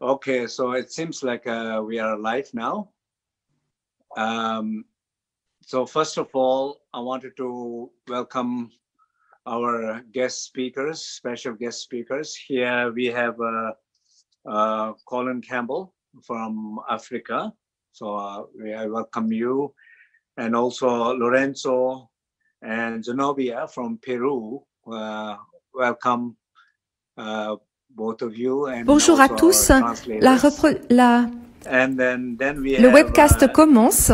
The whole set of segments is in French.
Okay, so it seems like we are live now. So first of all, I wanted to welcome our guest speakers, special guest speakers. Here we have Colin Campbell from Africa. So I welcome you. And also Lorenzo and Zenobia from Peru. Welcome both of you. And bonjour à tous. Le webcast commence.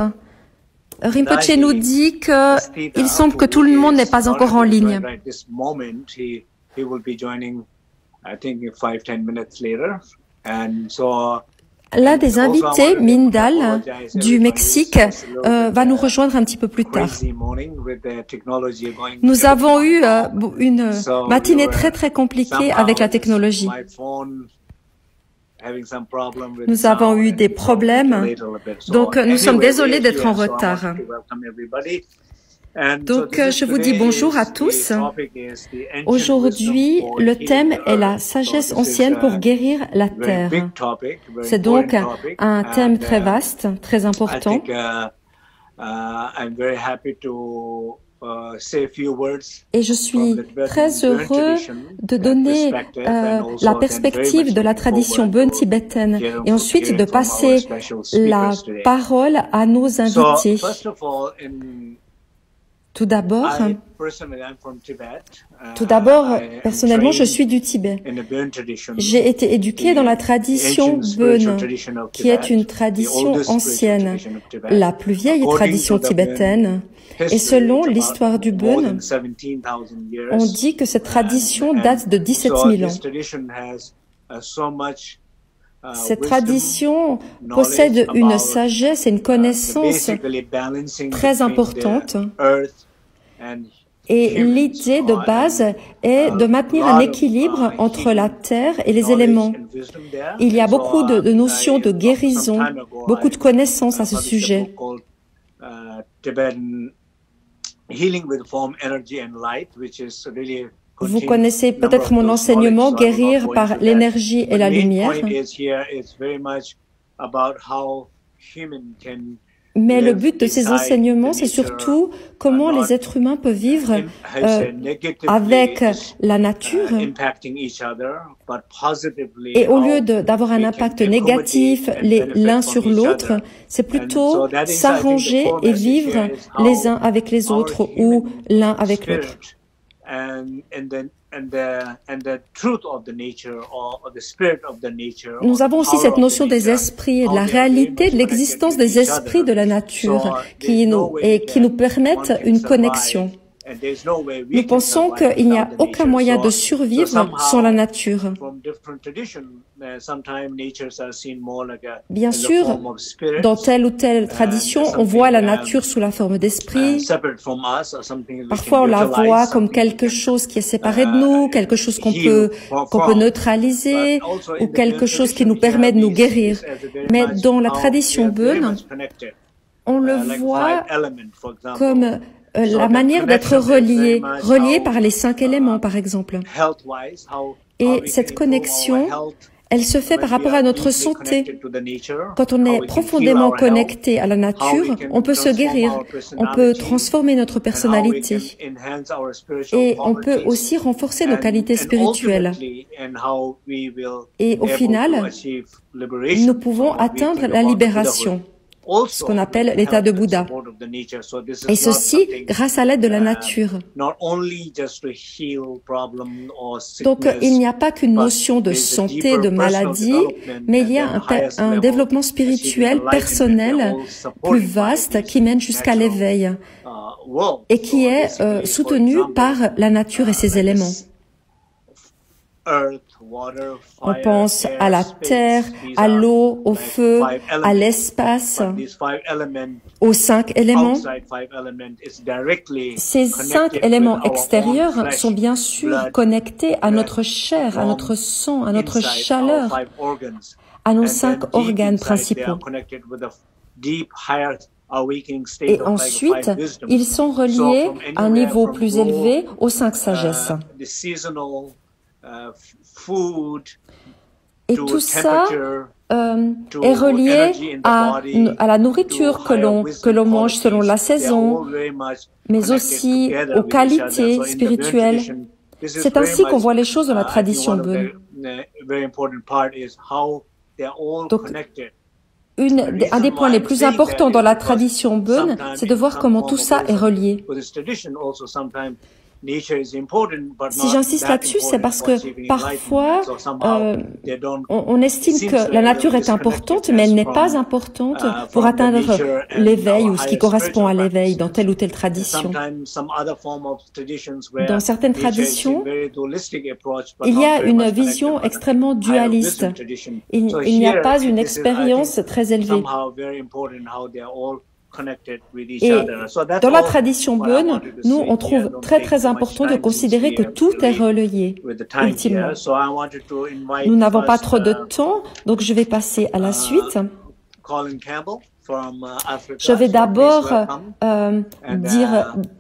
Rinpoche nous dit qu'il semble que tout le monde n'est pas encore en ligne. L'un des invités, Mindal, du Mexique, va nous rejoindre un petit peu plus tard. Nous avons eu une matinée très compliquée avec la technologie. Nous avons eu des problèmes, donc nous sommes désolés d'être en retard. Donc, je vous dis bonjour à tous. Aujourd'hui, le thème est la sagesse ancienne pour guérir la terre. C'est donc un thème très vaste, très important. Et je suis très heureux de donner la perspective de la tradition Bön tibétaine et ensuite de passer la parole à nos invités. Tout d'abord, personnellement, je suis du Tibet. J'ai été éduqué dans la tradition Bön, qui est une tradition ancienne, la plus vieille tradition tibétaine. Et selon l'histoire du Bön, on dit que cette tradition date de 17 000 ans. Cette tradition possède une sagesse et une connaissance très importante. Et l'idée de base est de maintenir un équilibre entre la terre et les éléments. Il y a beaucoup de notions de guérison, beaucoup de connaissances à ce sujet. Vous connaissez peut-être mon enseignement, guérir par l'énergie et la lumière. Mais le but de ces enseignements, c'est surtout comment les êtres humains peuvent vivre avec la nature. Et au lieu d'avoir un impact négatif l'un sur l'autre, c'est plutôt s'arranger et vivre les uns avec les autres ou l'un avec l'autre. Nous avons aussi cette notion des esprits et de la réalité de l'existence des esprits de la nature qui nous permettent une connexion. Nous pensons qu'il n'y a aucun moyen de survivre sans la nature. Bien sûr, dans telle ou telle tradition, on voit la nature sous la forme d'esprit. Parfois, on la voit comme quelque chose qui est séparé de nous, quelque chose qu'on peut neutraliser, ou quelque chose qui nous permet de nous guérir. Mais dans la tradition Bön, on le voit comme la manière d'être relié par les 5 éléments, par exemple. Et cette connexion, elle se fait par rapport à notre santé. Quand on est profondément connecté à la nature, on peut se guérir, on peut transformer notre personnalité et on peut aussi renforcer nos qualités spirituelles. Et au final, nous pouvons atteindre la libération, ce qu'on appelle l'état de Bouddha. Et ceci grâce à l'aide de la nature. Donc, il n'y a pas qu'une notion de santé, de maladie, mais il y a un développement spirituel, personnel, plus vaste, qui mène jusqu'à l'éveil et qui est soutenu par la nature et ses éléments. On pense à la terre, à l'eau, au feu, à l'espace, aux 5 éléments. Ces 5 éléments extérieurs sont bien sûr connectés à notre chair, à notre sang, à notre chaleur, à nos 5 organes principaux. Et ensuite, ils sont reliés à un niveau plus élevé aux 5 sagesses. Et tout ça est relié à la nourriture que l'on mange selon la saison, mais aussi aux qualités spirituelles. C'est ainsi qu'on voit les choses dans la tradition Bön. Donc, un des points les plus importants dans la tradition Bön, c'est de voir comment tout ça est relié. Si j'insiste là-dessus, c'est parce que parfois, on estime que la nature est importante, mais elle n'est pas importante pour atteindre l'éveil ou ce qui correspond à l'éveil dans telle ou telle tradition. Dans certaines traditions, il y a une vision extrêmement dualiste. Il n'y a pas une expérience très élevée. Et dans la tradition Bön, nous, on trouve très important de considérer que tout est relié, ultimement. Nous n'avons pas trop de temps, donc je vais passer à la suite. Je vais d'abord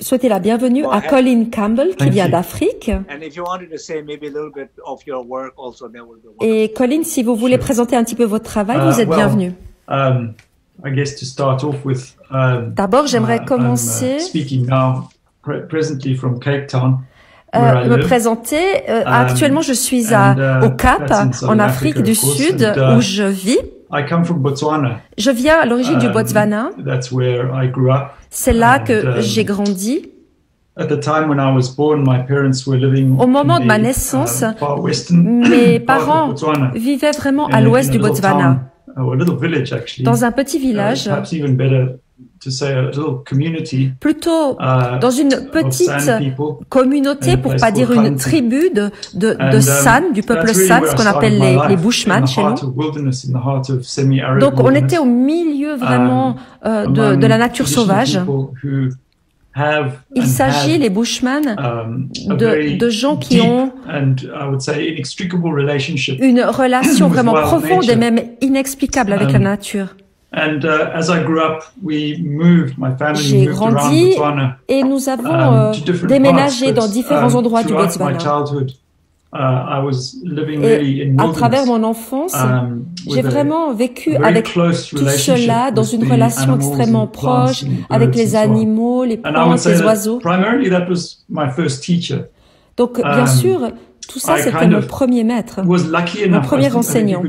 souhaiter la bienvenue à Colin Campbell, qui vient d'Afrique. Et Colin, si vous voulez présenter un petit peu votre travail, vous êtes bienvenu. D'abord, j'aimerais commencer me présenter. Actuellement, je suis au Cap, en Afrique du Sud, où je vis. Je viens à l'origine du Botswana. C'est là que j'ai grandi. Au moment de ma naissance, mes parents vivaient vraiment à l'ouest du Botswana, dans un petit village, plutôt dans une petite communauté, pour pas dire une tribu de San, du peuple San, ce qu'on appelle les Bushmen chez nous. Donc on était au milieu vraiment de la nature sauvage. Il s'agit, les Bushmen, de gens qui ont une relation vraiment profonde et même inexplicable avec la nature. J'ai grandi et nous avons déménagé dans différents endroits du Botswana. Et à travers mon enfance, j'ai vraiment vécu avec tout cela dans une relation extrêmement proche avec les animaux, les plantes, les oiseaux. Donc, bien sûr, tout ça, c'était mon premier maître, mon premier enseignant.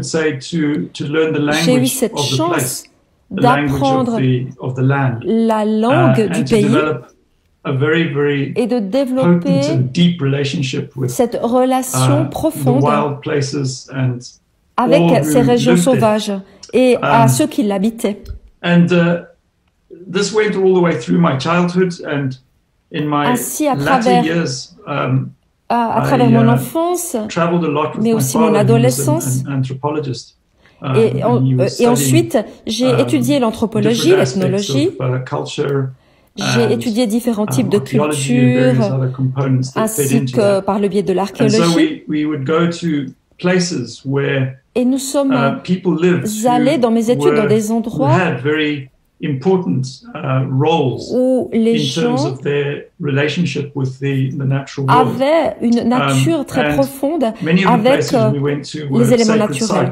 J'ai eu cette chance d'apprendre la langue du pays et de développer cette relation profonde avec ces régions sauvages et à ceux qui l'habitaient. Ainsi, à travers mon enfance, mais aussi mon adolescence, et ensuite, j'ai étudié l'anthropologie, l'ethnologie. J'ai étudié différents types de cultures, ainsi que par le biais de l'archéologie. Et nous sommes allés dans mes études dans des endroits où les gens avaient une nature très profonde avec les éléments naturels.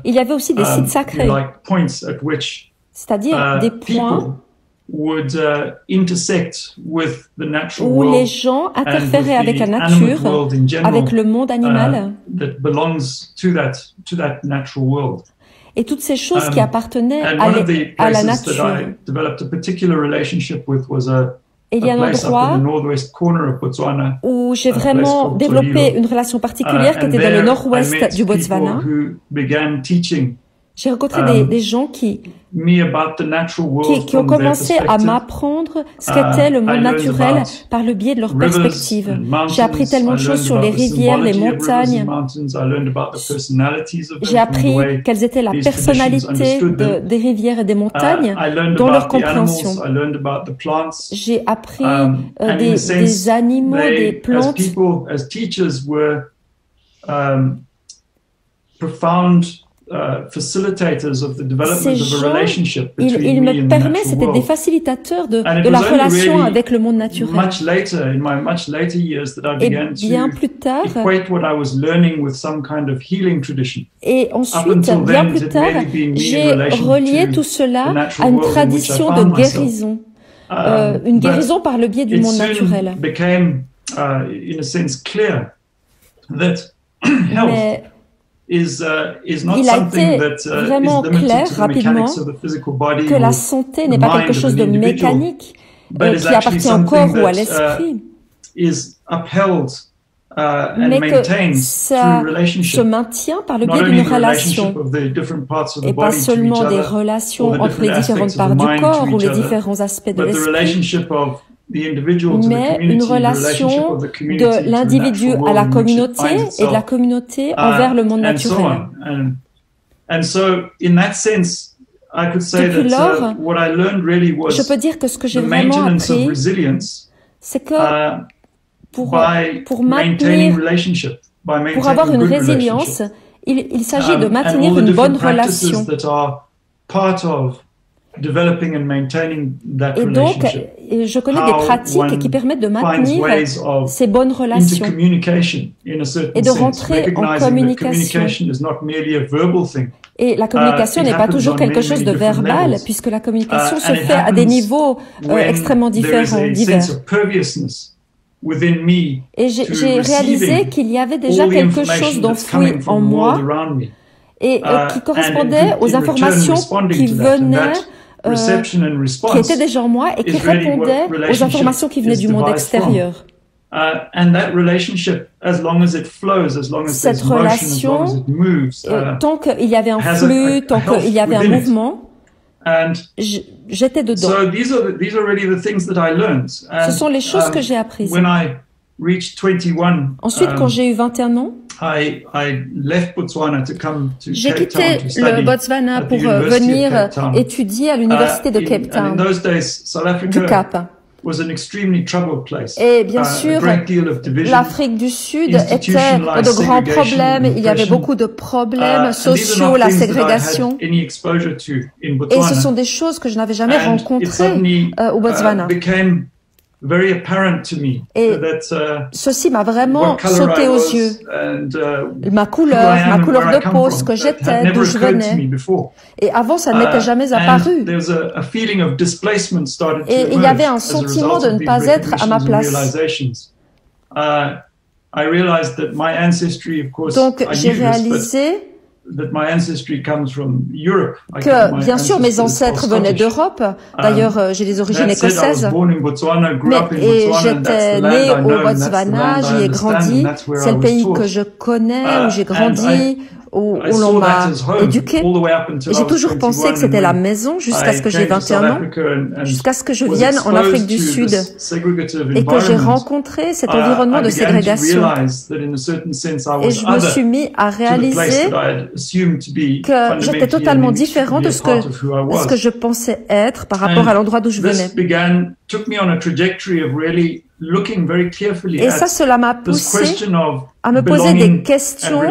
Il y avait aussi des sites sacrés, c'est-à-dire des points où les gens interféraient avec la nature, avec le monde animal, et toutes ces choses qui appartenaient à la nature. Et il y a un endroit où j'ai vraiment développé une relation particulière qui était dans le nord-ouest du Botswana. J'ai rencontré des gens qui ont commencé à m'apprendre ce qu'était le monde naturel par le biais de leur perspective. J'ai appris tellement de choses sur les rivières, les montagnes. J'ai appris quelles étaient la personnalité des rivières et des montagnes dans leur compréhension. J'ai appris des animaux, des plantes. il me permet, c'était des facilitateurs de la relation avec le monde naturel. Et bien plus tard, et ensuite, bien plus tard, j'ai relié tout cela à une tradition de guérison, une guérison par le biais du monde naturel. Mais il a été vraiment clair rapidement que la santé n'est pas quelque chose de mécanique qui appartient au corps ou à l'esprit, mais que ça se maintient par le biais d'une relation, et pas seulement des relations entre les différentes parts du corps ou les différents aspects de l'esprit, mais une relation de l'individu à la communauté et de la communauté envers le monde naturel. Depuis lors, je peux dire que ce que j'ai vraiment appris, c'est que pour avoir une résilience, il s'agit de maintenir une bonne relation. Et donc, je connais des pratiques qui permettent de maintenir ces bonnes relations et de rentrer en communication. Et la communication n'est pas toujours quelque chose de verbal, puisque la communication se fait à des niveaux extrêmement divers. Et j'ai réalisé qu'il y avait déjà quelque chose d'enfoui en moi et qui correspondait aux informations qui venaient qui était déjà en moi et qui répondait aux informations qui venaient du monde extérieur. Cette relation, tant qu'il y avait un flux, tant qu'il y avait un mouvement, j'étais dedans. Ce sont les choses que j'ai apprises. Ensuite, quand j'ai eu 21 ans, j'ai quitté le Botswana pour venir étudier à l'université de Cape Town, du Cap. Et bien sûr, l'Afrique du Sud était de grands problèmes. Il y avait beaucoup de problèmes sociaux, la ségrégation. Et ce sont des choses que je n'avais jamais rencontrées au Botswana. Et ceci m'a vraiment sauté aux yeux. Ma couleur de peau, ce que j'étais, d'où je venais. Et avant, ça ne m'était jamais apparu. Et il y avait un sentiment de ne pas être à ma place. Donc, j'ai réalisé que, bien sûr, mes ancêtres venaient d'Europe. D'ailleurs, j'ai des origines écossaises. Et j'étais né au Botswana, j'y ai grandi. C'est le pays que je connais, où j'ai grandi, où l'on m'a éduqué. J'ai toujours pensé que c'était la maison jusqu'à ce que j'ai 21 ans, jusqu'à ce que je vienne en Afrique du Sud et que j'ai rencontré cet environnement de ségrégation. Et je me suis mis à réaliser que j'étais totalement différent de ce que je pensais être par rapport à l'endroit d'où je venais. Et ça, cela m'a poussé à me poser des questions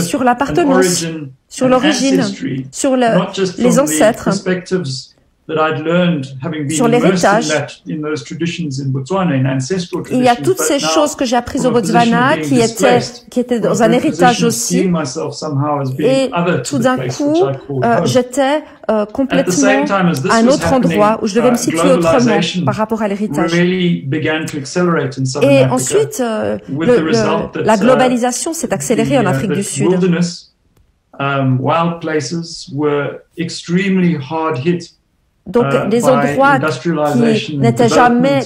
sur l'appartenance, sur l'origine, sur les ancêtres, sur l'héritage. Il y a toutes ces choses que j'ai apprises au Botswana qui étaient dans un héritage aussi. Et tout d'un coup, j'étais complètement à un autre endroit où je devais me situer autrement par rapport à l'héritage. Et ensuite, la globalisation s'est accélérée en Afrique du Sud. Donc, des endroits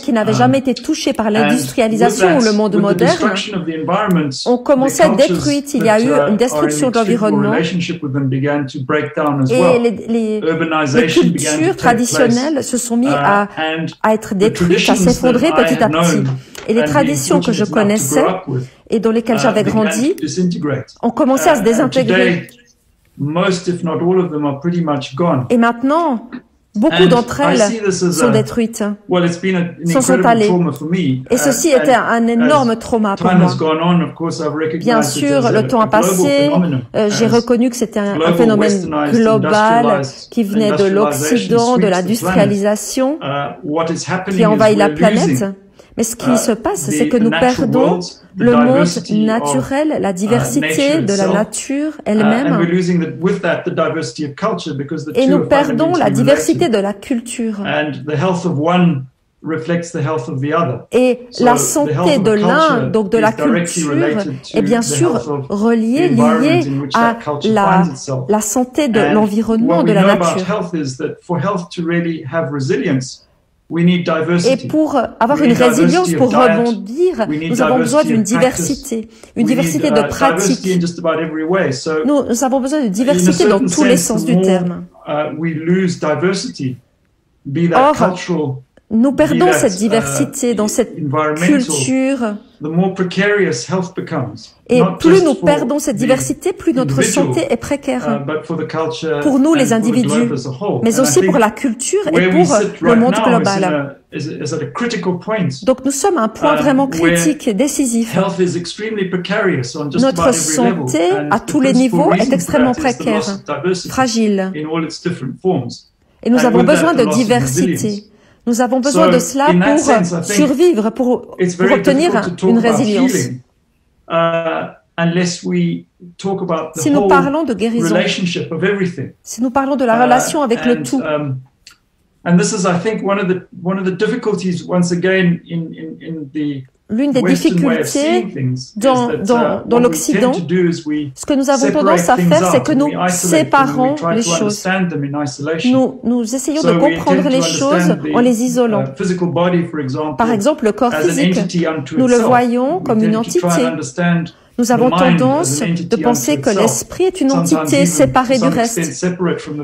qui n'avaient jamais été touchés par l'industrialisation ou le monde moderne ont commencé à être détruits. Il y a eu une destruction de l'environnement et les cultures traditionnelles se sont mises à être détruites, à s'effondrer petit à petit. Et les traditions que je connaissais et dans lesquelles j'avais grandi ont commencé à se désintégrer. Et maintenant, Beaucoup d'entre elles sont détruites, s'en sont allées. Et ceci était un énorme trauma pour moi. Bien sûr, le temps a passé, j'ai reconnu que c'était un phénomène global qui venait de l'Occident, de l'industrialisation, qui envahit la planète. Mais ce qui se passe, c'est que nous perdons le monde naturel, la diversité de la nature elle-même, et nous perdons la diversité de la culture. Et la santé de l'un, donc de la culture, est bien sûr liée à la santé de l'environnement, de la nature. Et pour avoir une résilience, pour rebondir, nous avons besoin d'une diversité de pratiques. Nous avons besoin de diversité dans tous les sens du terme. Or, nous perdons cette diversité dans cette culture. Et plus nous perdons cette diversité, plus notre santé est précaire. Pour nous, les individus, mais aussi pour la culture et pour le monde global. Donc nous sommes à un point vraiment critique, décisif. Notre santé, à tous les niveaux, est extrêmement précaire, fragile. Et nous avons besoin de diversité. Nous avons besoin de cela pour survivre, pour obtenir une résilience. Si nous parlons de guérison, si nous parlons de la relation avec le tout, l'une des difficultés dans l'Occident, ce que nous avons tendance à faire, c'est que nous séparons les choses. Nous essayons de comprendre les choses en les isolant. Par exemple, le corps physique, nous le voyons comme une entité. Nous avons tendance de penser que l'esprit est une entité séparée du reste.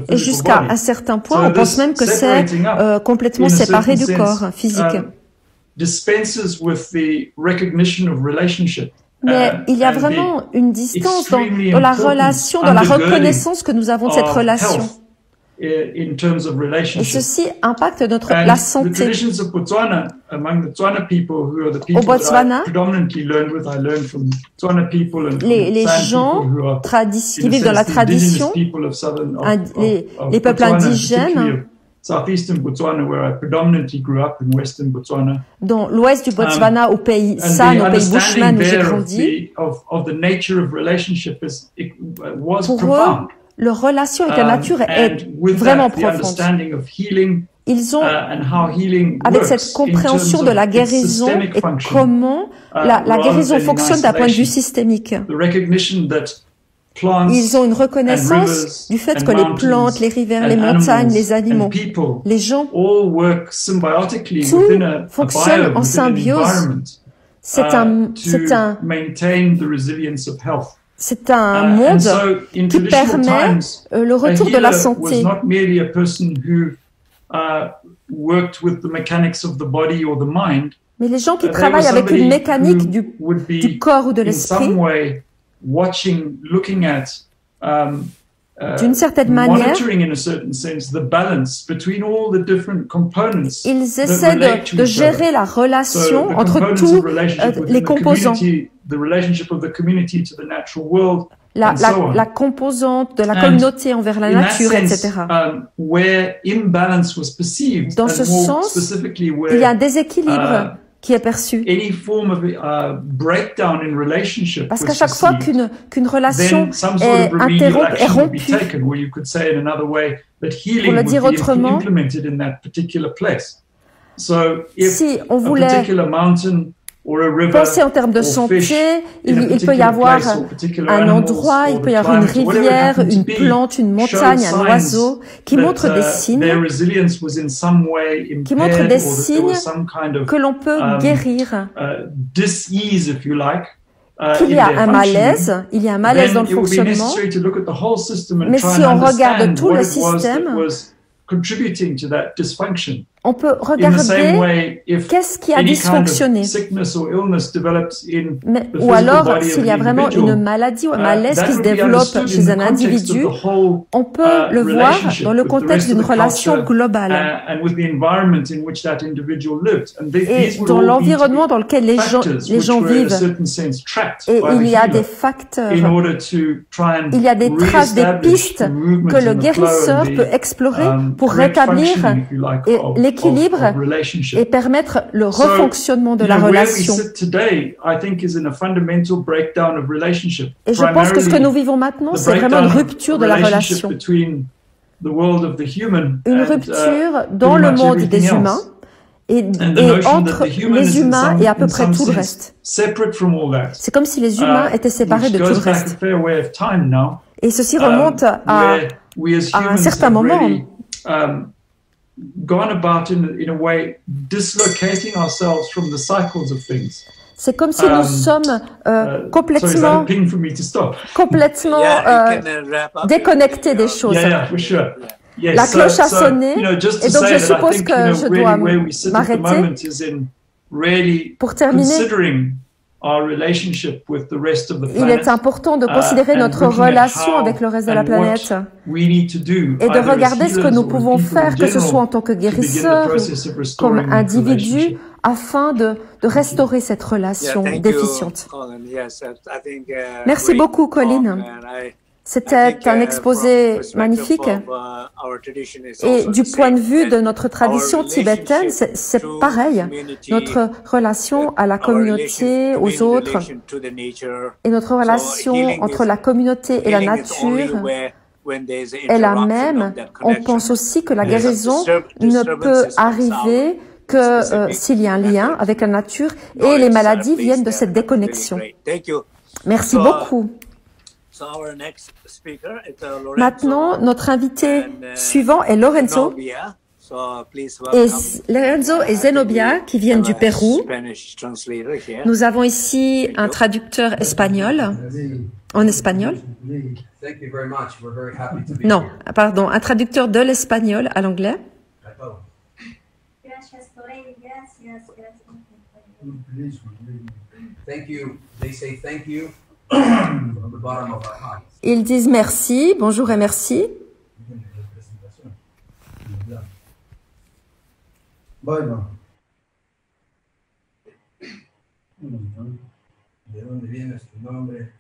Et jusqu'à un certain point, on pense même que c'est complètement séparé du corps physique. Mais il y a vraiment une distance dans la relation, dans la reconnaissance que nous avons de cette relation. Et ceci impacte la santé. Au Botswana, les gens qui vivent dans la tradition, les peuples indigènes, dans l'ouest du Botswana, au pays San, au pays Bushman où j'ai grandi, pour eux, leur relation avec la nature est vraiment profonde. Ils ont, avec cette compréhension de la guérison et comment la guérison fonctionne d'un point de vue systémique, ils ont une reconnaissance du fait que les plantes, les rivières, les montagnes, les animaux, les gens, tout fonctionne en symbiose. C'est un monde qui permet le retour de la santé. Mais les gens qui travaillent avec une mécanique du corps ou de l'esprit, d'une certaine manière, ils essaient de gérer la relation entre tous les composants. La composante de la communauté envers la nature, etc. Dans ce sens, il y a un déséquilibre qui est perçu. Parce qu'à chaque fois qu'une relation est interrompue, est rompue, pour le dire autrement, si on voulait penser en termes de santé, il peut y avoir un endroit, il peut y avoir une rivière, une plante, une montagne, un oiseau qui montrent des signes, que l'on peut guérir. Qu'il y a un malaise, dans le fonctionnement, mais si on regarde tout le système, On peut regarder qu'est-ce qui a dysfonctionné. Ou alors, s'il y a vraiment une maladie ou un malaise qui se développe chez un individu, on peut le voir dans le contexte d'une relation globale et dans l'environnement dans lequel les gens vivent. Et il y a des facteurs, il y a des traces, des pistes que le guérisseur peut explorer pour rétablir l'équilibre et permettre le refonctionnement de la relation. Et je pense que ce que nous vivons maintenant, c'est vraiment une rupture de la relation. Une rupture dans le monde des humains et entre les humains et à peu près tout le reste. C'est comme si les humains étaient séparés de tout le reste. Et ceci remonte à un certain moment. C'est comme si nous sommes complètement déconnectés des choses. La cloche a sonné et donc je suppose que je dois m'arrêter pour terminer. Il est important de considérer notre relation avec le reste de la planète et de regarder ce que nous pouvons faire, que ce soit en tant que guérisseurs ou comme individus, afin de restaurer cette relation déficiente. Merci beaucoup, Colin. C'était un exposé magnifique et du point de vue de notre tradition tibétaine, c'est pareil. Notre relation à la communauté, aux autres, et notre relation entre la communauté et la nature est la même. On pense aussi que la guérison ne peut arriver que s'il y a un lien avec la nature et les maladies viennent de cette déconnexion. Merci beaucoup. Maintenant, notre invité suivant est Lorenzo. Lorenzo et Zenobia qui viennent du Pérou. Nous avons ici un traducteur espagnol, en espagnol. Non, pardon, un traducteur de l'espagnol à l'anglais. Ils disent merci, bonjour et merci. Bueno. ¿De dónde viene tu nombre?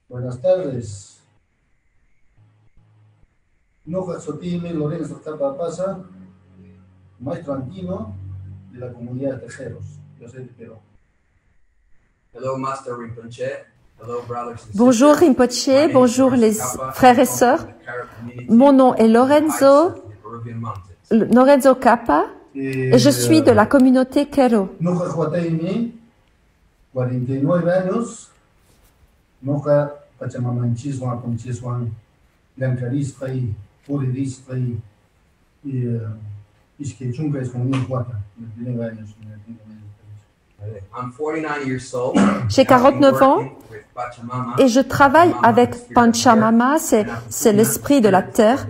Buenas tardes. Noja Sotime, Lorenzo Capa Pasa, maestro andino de la comunidad de tejeros. Yo soy de Perú. Hello, Master Rinpoche. Hello, brothers and bonjour Rinpoche, bonjour les frères et sœurs. Mon nom est Lorenzo Capa et je suis de la communauté Quero. Noja Huataime, 49 años. Noja Pachamamanchisuan, Conchisuan, Lancarisfai, Puridisfai, Isquechunca es como un cuata, 29 años. J'ai 49 ans et je travaille avec Pachamama, c'est l'esprit de la terre,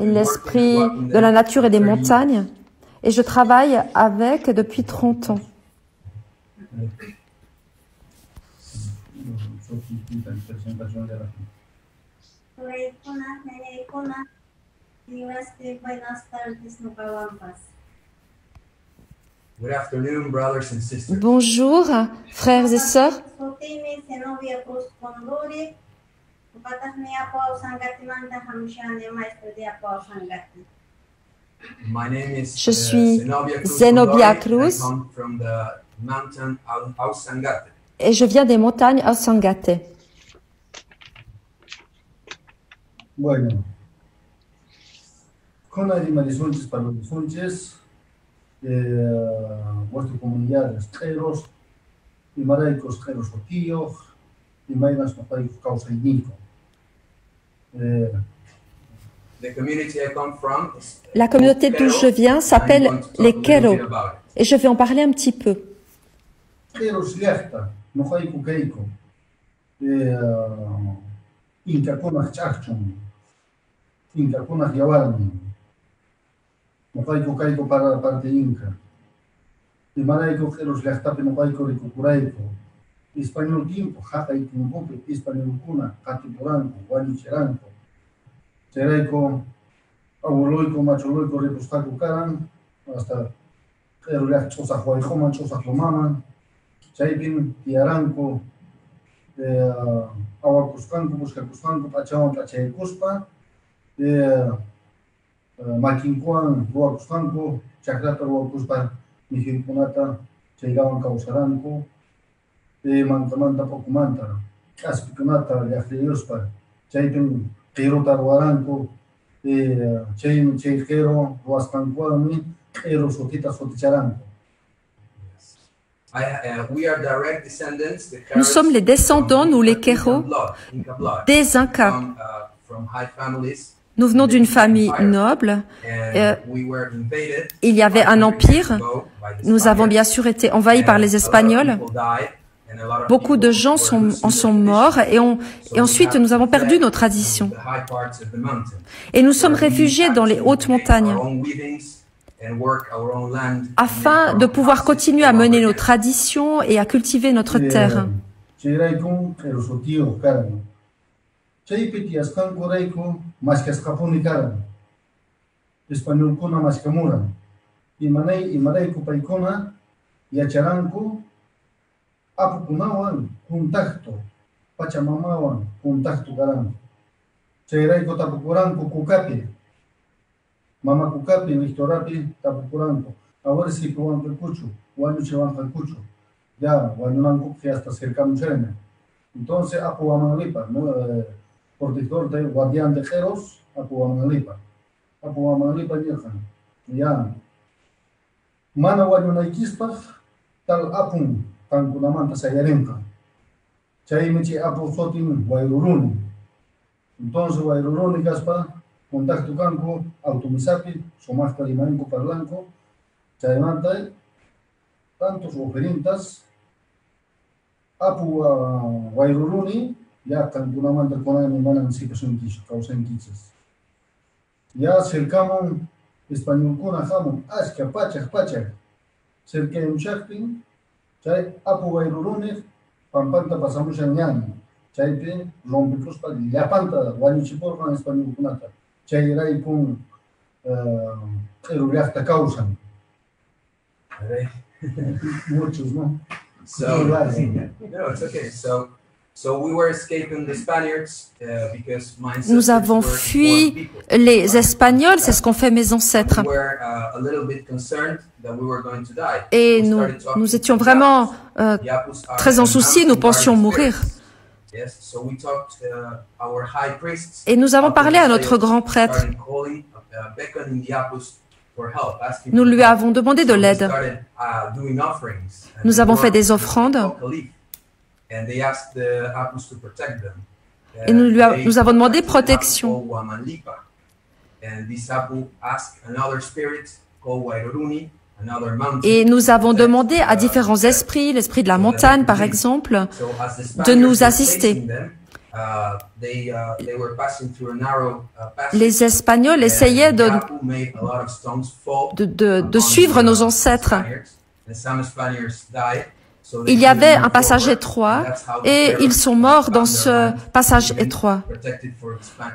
l'esprit de la nature et des montagnes. Et je travaille avec depuis 30 ans. Bonjour, frères et sœurs. Je suis Zenobia Cruz et je viens des montagnes Ausangate. Bueno, con la animalizaciones para los sunches, vuestra comunidad de estreros, y maraicos estreros o tíos, y mainas papaicos causa y nico. La communauté d'où je viens s'appelle les Quero et je vais en parler un petit peu. Eros llaqta, nuqayku kayku. Inkakunaq ch'aqchun, inkakunaq yawarmi. Nuqayku kayku para parte inka. Imarayku eros llaqtapi nuqayku rikukurayku. Español tiempo, haqay tiempopi, españolkuna qatipuranku, wañuchiranku. Chayrayku abueloyku, machuloyku ripustaku karan, hasta eros llaqta ch'usaq wayquman, ch'usaq lumaman. Chaypin tiyaranku, awakusqanku, buscakusqanku, p'achawan p'achaykuspa, makinkuwan ruwakusqanku, chakrata ruwakuspa mijuykunata chayllawan kawsaranku, mantamanta pukumanta, k'aspikunata llaqllayuspa, chaypin q'iruta ruwaranku, chay q'iru ruwasqankuwanmi q'iru sutita suticharanku. Nous sommes les descendants, nous les Queros, des Incas. Nous venons d'une famille noble. Il y avait un empire. Nous avons bien sûr été envahis par les Espagnols. Beaucoup de gens en sont morts et ensuite nous avons perdu nos traditions. Et nous sommes réfugiés dans les hautes montagnes afin de pouvoir continuer à mener nos traditions et à cultiver notre terre. Mama kukapi, Victorapi, tapukuranku. Ahora sí que van cucho, guayu se van cucho. Ya, guayunanku que hasta cercamuchene. Entonces, Apu Amanlipa, protector de guardián de Jeros, Apu Amanlipa. Apu Amanlipa llegan. Ya. Mana guayunaikispa, tal Apun, tan kunamanta sayarenka. Chaymichi Apu Sotin, guayruruni. Entonces, guayruruni gaspa, contacto campo, automisapi, somasta limanco parlanco, chaymanta, tantos oferintas, apu wairuruni, ya cantunamanta con mi manan situación quiso, causan quichas. Ya cercamos español con ajamo, asca, pachak, cerca de un chakpin, chay apu wairuruni, pampanta pasamos en ñan, chaypin, rompicos para la panta, guanichipor con español con ata. Chayraipun llaqta causan. Muchos, ¿no? So, no, it's okay. So we were escaping the Spaniards because my ancestors Nous avons fui les Espagnols, c'est ce qu'ont fait mes ancêtres. Et nous étions vraiment très en souci, nous pensions mourir. Et nous avons parlé à notre grand prêtre. Nous lui avons demandé de l'aide. Nous avons fait des offrandes. Et nous avons demandé protection. Et nous avons demandé à différents esprits, l'esprit de la montagne par exemple, de nous assister. Les Espagnols essayaient de suivre nos ancêtres. Il y avait un passage étroit et ils sont morts dans ce passage étroit.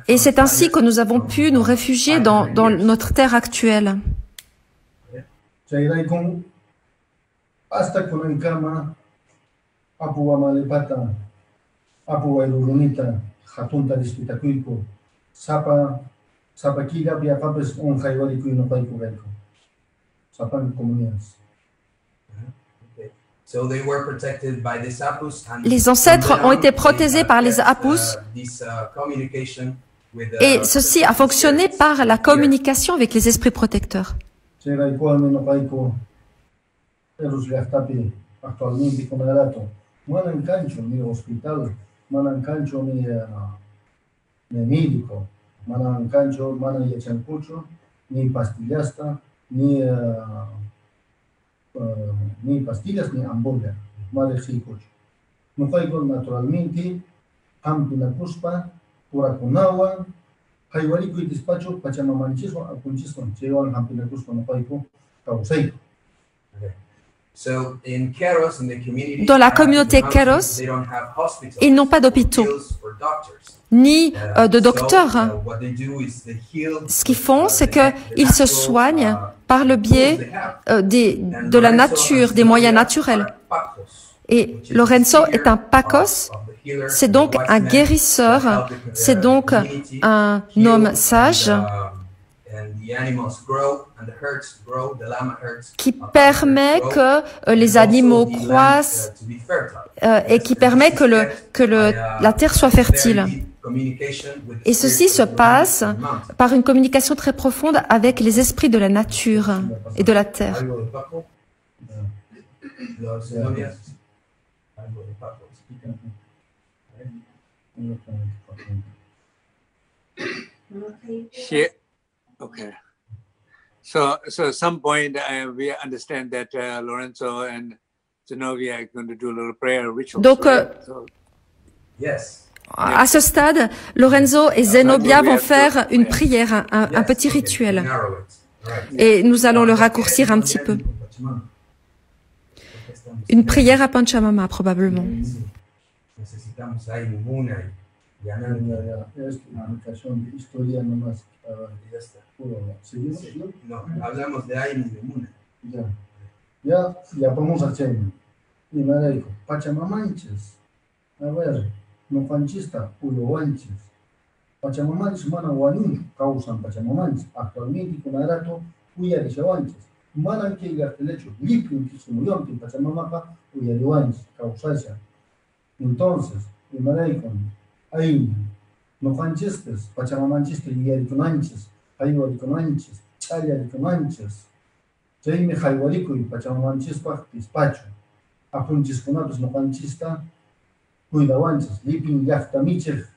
Et c'est ainsi que nous avons pu nous réfugier dans notre terre actuelle. Les ancêtres ont été protégés par les Apus et ceci a fonctionné par la communication avec les esprits protecteurs. Ni pastillas ni hamburger, naturalmente, Hampina Kuspa, Purakunawan, Haywariku y despacho, Pachamamanchiso, Apunchisco, Chewan, Hampina Kuspa, Nopaiku, Kausei. Dans la communauté Keros, ils n'ont pas d'hôpitaux, ni de docteurs. Ce qu'ils font, c'est qu'ils se soignent par le biais de la nature, des moyens naturels. Et Lorenzo est un Pacos, c'est donc un guérisseur, c'est donc un homme sage qui permet que les animaux croissent et qui permet que la terre soit fertile. Et ceci se passe par une communication très profonde avec les esprits de la nature et de la terre. Here, okay. So at some point, we understand that Lorenzo and Zenobia are going to do a little prayer ritual. Donc, à ce stade, Lorenzo et Zenobia vont faire une prière, un petit rituel. Et nous allons le raccourcir un petit peu. Une prière à Pachamama, probablement. Ya vamos a hacer. Y me dijo, Pachamamanches. A ver, no fanchista, uyowanches. Pachamamanches, mana wanun, causan Pachamamanches. Actualmente, con arato, uyarichawanches. Manan que gartelecho, limpio, que se murió, que Pachamamapa, uyariwanches, causasha. Entonces, y me dijo, ahí, no fanchistes, Pachamamanches, uyariconanches, ayuariconanches, chayariconanches. Chay me haywarico y Pachamamanches, despacho. Apunchisconatos no fanchista, cuidawanches, lipin yaftamichef,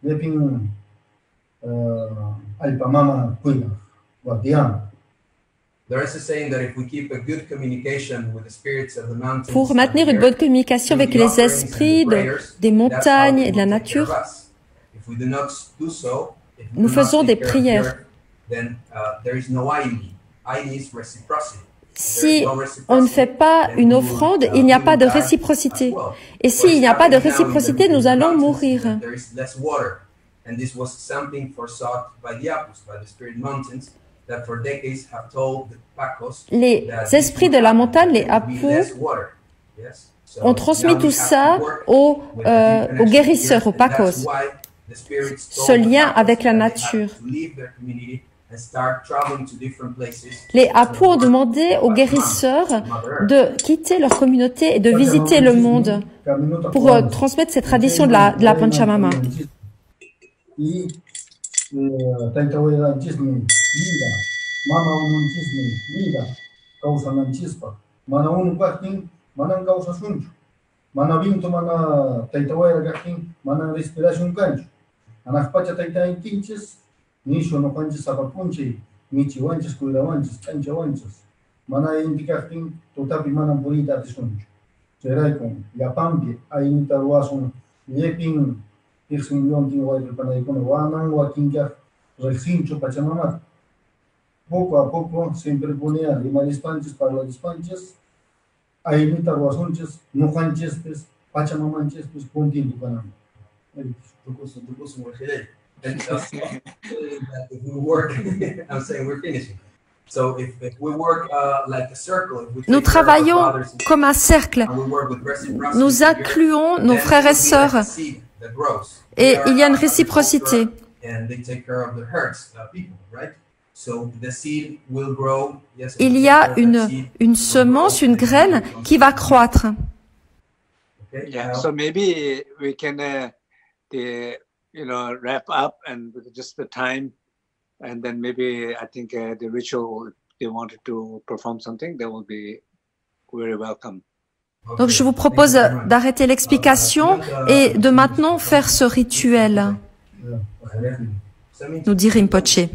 lipin alpamama cuida, guardián. Pour maintenir une bonne communication avec les esprits des montagnes et de la nature, nous faisons des prières. Si on ne fait pas une offrande, il n'y a pas de réciprocité. Et s'il n'y a pas de réciprocité, nous allons mourir. Les esprits de la montagne, les Apus, ont transmis tout ça aux guérisseurs, aux Pacos. Ce lien avec la nature. Les Apus ont demandé aux guérisseurs de quitter leur communauté et de visiter le monde pour transmettre ces traditions de la Pachamama. Nisho no panches apapunche, michi wanches, cuidawanches, cancha wanches. Mana indicactin, totapi manan purita atisoncho. Cheraikon, yapampi, ainita ruason, lepin, irsin yontin guayre panaycono, wanan, wakinka, recincho, Pachamamat. Poco a poco se interponía lima dispanches para las dispanches, ainita ruasonches, no fanchestes, Pachamamanches, pues puntin tu canal. And if we work, I'm saying we're finishing. So if we work like a circle, nous travaillons comme un cercle. Nous incluons nos frères et sœurs. Et il y a une réciprocité. Il y a une semence, une graine qui va croître. Yeah, so maybe we can wrap up and just the time, and then maybe I think the ritual, if they wanted to perform something, they will be very welcome. Donc je vous propose d'arrêter l'explication et de maintenant faire ce rituel, nous dit Rinpoche.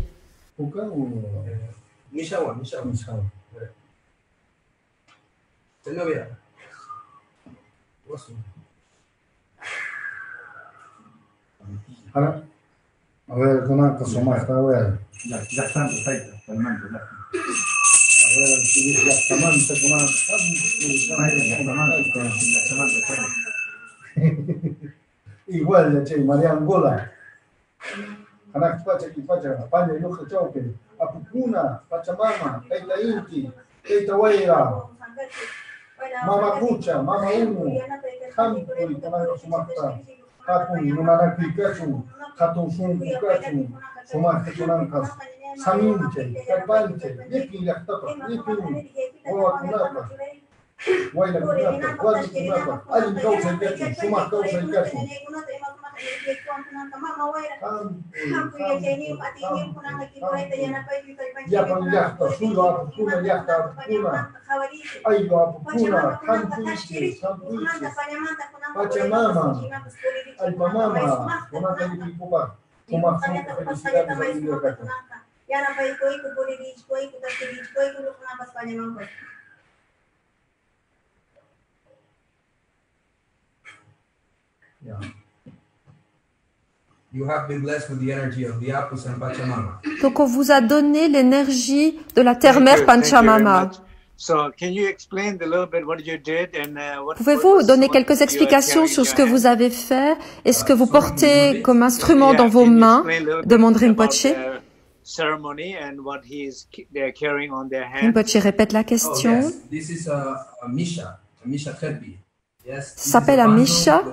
A ver, con una cosa más, a ver. Igual, ya che, María Angola. Anak pacha ki pacha, paña yo chaupe, apukuna, Pachamama, Kaita Inti, Kaita Waira, Mama Kucha, Mama Umu, Hampi, Kanaka Sumata, Hatun, Numanaki Kachu, Hatun Sun Kachu, Sumata Kunankas, Saminche, Kapanche, Yeki Yaktapa, Yeki, Oa Kunapa, Waila Kunapa, Wadi Kunapa, Ali Kausa Kachu, Suma Kausa Kachu. Ya pan yahta, sulo apukuna, yahta apukuna, aylo apukuna, kampuiche, Pachamama, Alpamama, Konaka Yipupa, Kumaksan, felicidades a India Kaka. Yeah. You have been blessed with the energy of the Apus and Pachamama. Donc on vous a donné l'énergie de la terre-mère Pachamama. Pouvez-vous donner quelques explications sur ce que vous avez fait et ce que vous portez comme instrument dans vos mains, demande Rinpoche. Rinpoche répète la question. Ça s'appelle un Misha.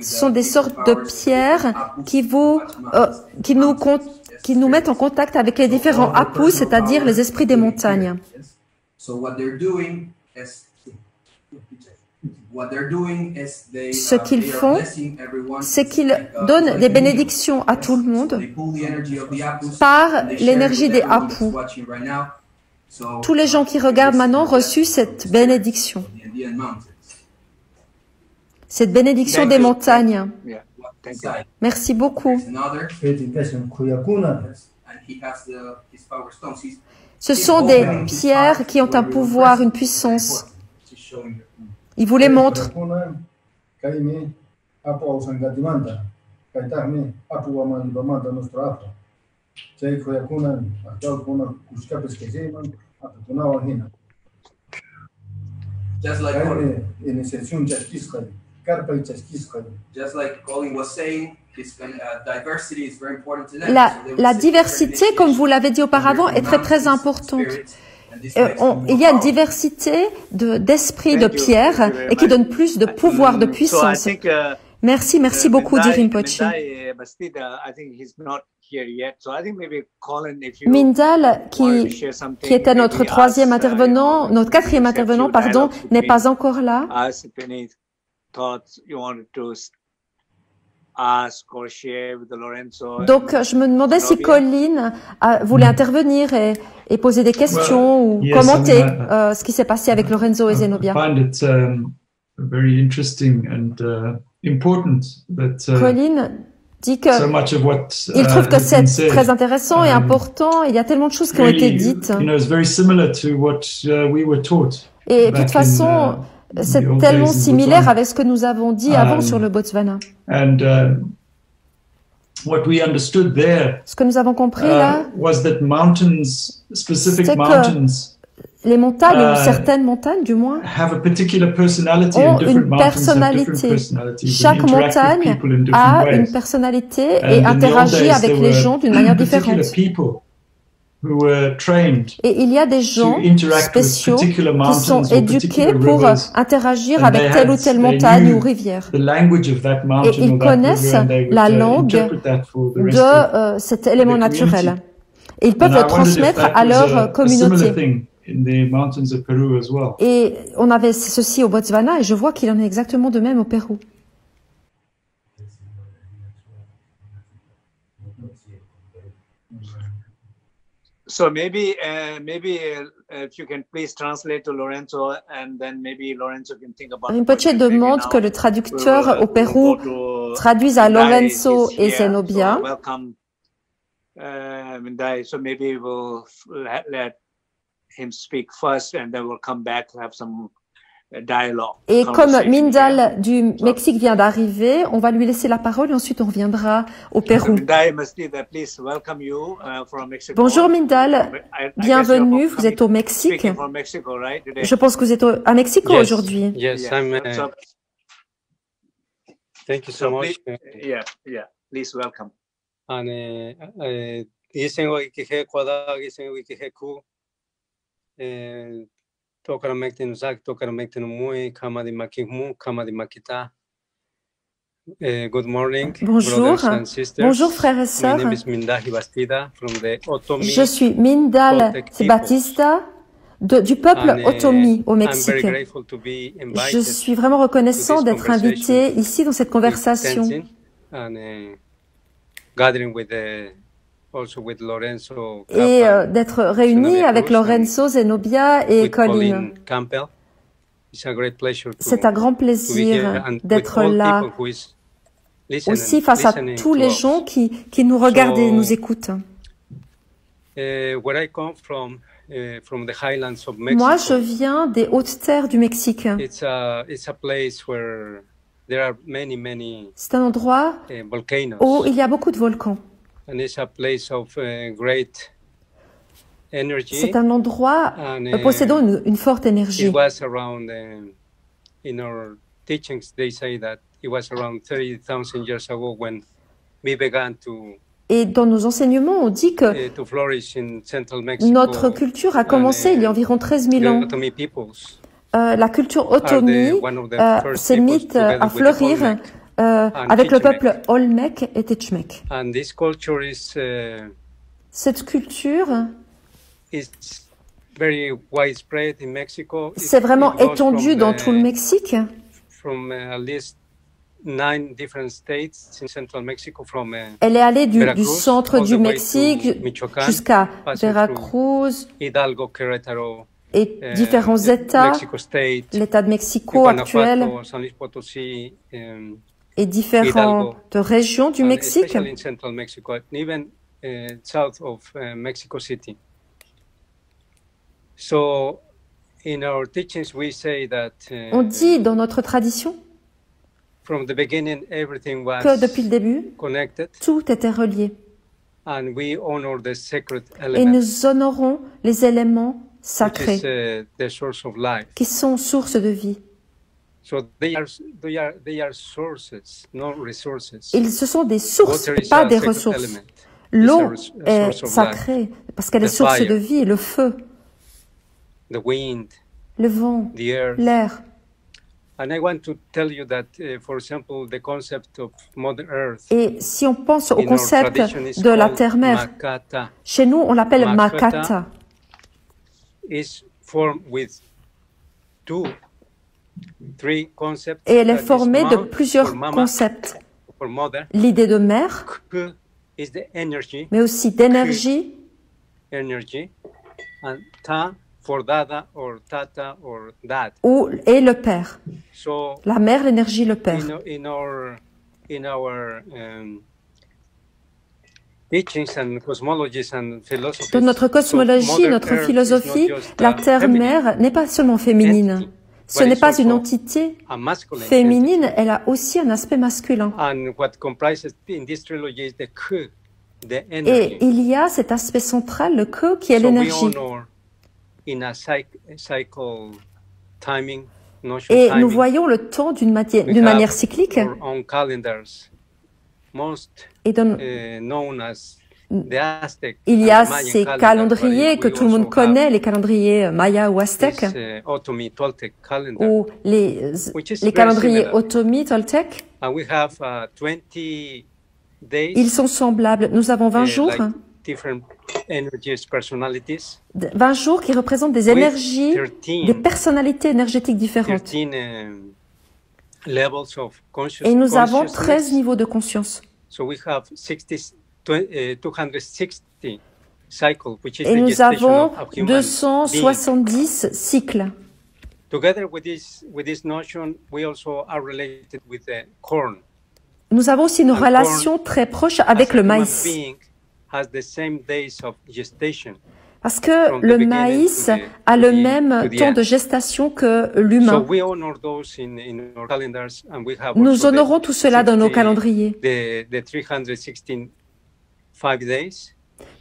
Ce sont des sortes de pierres qui nous mettent en contact avec les différents apus, c'est-à-dire les esprits des montagnes. Ce qu'ils font, c'est qu'ils donnent des bénédictions à tout le monde par l'énergie des apus. Tous les gens qui regardent maintenant ont reçu cette bénédiction. Cette bénédiction des montagnes. Merci beaucoup. Ce sont des pierres qui ont un pouvoir, une puissance. Il vous les montre. La diversité, comme vous l'avez dit auparavant, est très importante. Il y a une diversité d'esprits, de pierres, et qui donne plus de pouvoir, de puissance. Merci beaucoup, dit Rinpoche. Mindal, qui était notre quatrième intervenant, pardon, n'est pas encore là. Donc, je me demandais si Colin voulait intervenir et poser des questions ou commenter ce qui s'est passé avec Lorenzo et Zenobia. Colin dit qu'il trouve que c'est très intéressant et important. Il y a tellement de choses qui ont été dites. Et de toute façon, c'est tellement similaire avec ce que nous avons dit avant sur le Botswana. Ce que nous avons compris là, c'est que les montagnes, certaines montagnes du moins, ont une personnalité. Chaque montagne a une personnalité et interagit avec les gens d'une manière différente. Et il y a des gens spéciaux qui sont éduqués pour interagir avec telle ou telle montagne ou rivière. Et ils connaissent la langue de cet élément naturel. Et ils peuvent le transmettre à leur communauté. Et on avait ceci au Botswana et je vois qu'il en est exactement de même au Pérou. So maybe if you can please translate to Lorenzo and then maybe Lorenzo can think about. Rinpoche demande que le traducteur au Pérou traduise à Lorenzo et Zenobia. Welcome, Mindai. So maybe we'll let him speak first, and then we'll come back to have some dialogue. Et comme Mindal du Mexique vient d'arriver, on va lui laisser la parole et ensuite on reviendra au Pérou. Bonjour Mindal, bienvenue, vous êtes au Mexique. Je pense que vous êtes à Mexico aujourd'hui. Yes, thank you so much. Yeah, please welcome. Good morning. Bonjour. Bonjour frères et sœurs. Je suis Mindal Batista du peuple Otomi au Mexique. Je suis vraiment reconnaissant d'être invité ici dans cette conversation. Et d'être réuni avec Lorenzo Zenobia et Colin. C'est un grand plaisir d'être là, aussi face à tous les gens qui nous regardent et nous écoutent. Moi, je viens des hautes terres du Mexique. C'est un endroit où il y a beaucoup de volcans. C'est un endroit possédant une forte énergie. Et dans nos enseignements, on dit que notre culture a commencé il y a environ 13 000 ans. La culture Otomi s'est mise à fleurir avec le peuple Olmec et Techmec. Cette culture c'est vraiment étendu dans tout le Mexique. Elle est allée du centre du Mexique jusqu'à Veracruz et différents États, l'État de Mexico actuel et différentes régions du Mexique. On dit dans notre tradition que depuis le début, tout était relié. Et nous honorons les éléments sacrés qui sont source de vie. Ce sont des sources, pas des ressources. L'eau est sacrée parce qu'elle est source de vie, le feu, le vent, l'air. Et si on pense au concept de la terre-mère, chez nous on l'appelle Makata. Et elle est formée de plusieurs concepts. L'idée de mère, mais aussi d'énergie, et le père. La mère, l'énergie, le père. Dans notre cosmologie, notre philosophie, la terre-mère n'est pas seulement féminine. Ce n'est pas une entité féminine, elle a aussi un aspect masculin. Et il y a cet aspect central, le que, qui est l'énergie. Et nous voyons le temps d'une manière cyclique. Et il y a ces calendriers que tout le monde connaît, les calendriers Maya ou Aztèques, ou les calendriers Otomi, Toltec. Ils sont semblables. Nous avons 20 jours. 20 jours qui représentent des énergies, des personnalités énergétiques différentes. Et nous avons 13 niveaux de conscience. Et nous avons 270 cycles. Nous avons aussi une relation très proche avec le maïs. Parce que le maïs a le même temps de gestation que l'humain. Nous honorons tout cela dans nos calendriers.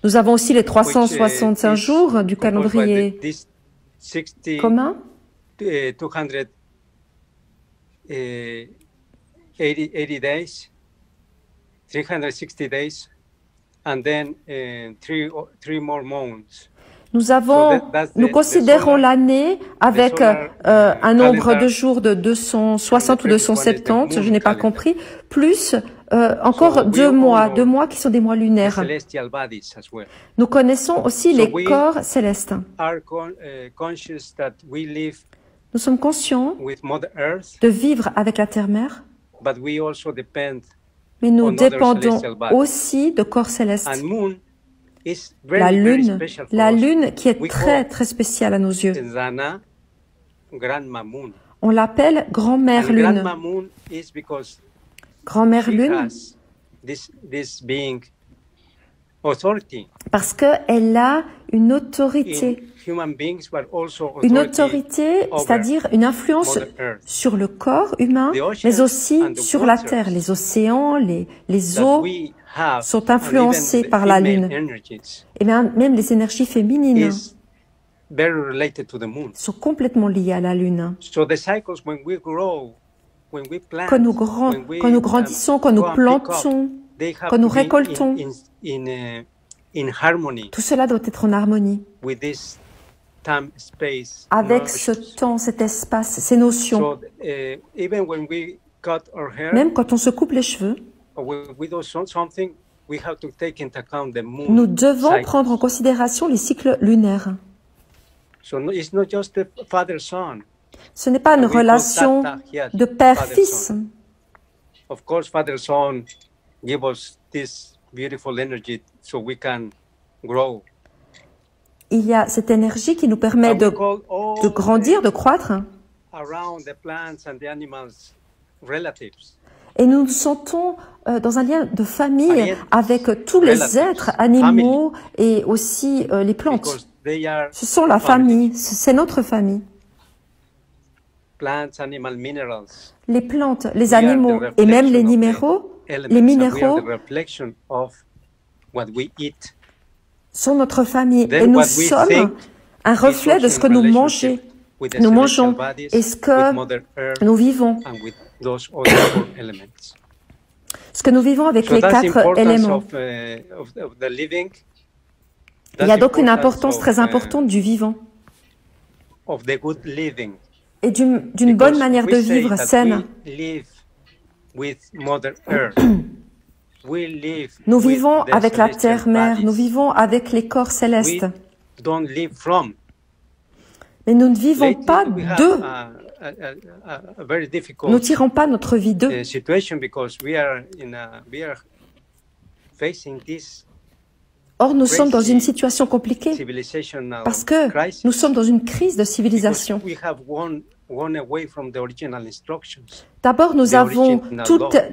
Nous avons aussi les 365 jours du calendrier commun. 80 days, 360 days, and then three more months. Nous considérons l'année avec un nombre de jours de 260 ou 270, je n'ai pas compris, plus encore 2 mois qui sont des mois lunaires. Nous connaissons aussi les corps célestes. Nous sommes conscients de vivre avec la Terre-Mère, mais nous dépendons aussi de corps célestes. La lune qui est très très spéciale à nos yeux. On l'appelle grand-mère lune. Grand-mère lune parce qu'elle a une autorité. Une autorité, c'est-à-dire une influence sur le corps humain, mais aussi sur la Terre. Les océans, les eaux sont influencés par la Lune. Et bien, même les énergies féminines sont complètement liées à la Lune. Quand nous grandissons, quand nous plantons, quand nous récoltons, tout cela doit être en harmonie avec ce temps, cet espace, ces notions. Même quand on se coupe les cheveux, nous devons prendre en considération les cycles lunaires. Ce n'est pas une relation de père-fils. Il y a cette énergie qui nous permet de grandir, de croître. Et nous nous sentons dans un lien de famille avec tous les êtres animaux et aussi les plantes. Ce sont la famille, c'est notre famille. Les plantes, les animaux et même les minéraux sont notre famille et nous sommes un reflet de ce que nous mangeons et ce que nous vivons. Ce que nous vivons avec les 4 éléments. Il y a donc une importance très importante du vivant et d'une bonne manière de vivre saine. Nous vivons avec la Terre-Mère, nous vivons avec les corps célestes. Mais nous ne vivons pas d'eux. Nous ne tirons pas notre vie d'eux. Or, nous sommes dans une situation compliquée parce que nous sommes dans une crise de civilisation. D'abord, nous avons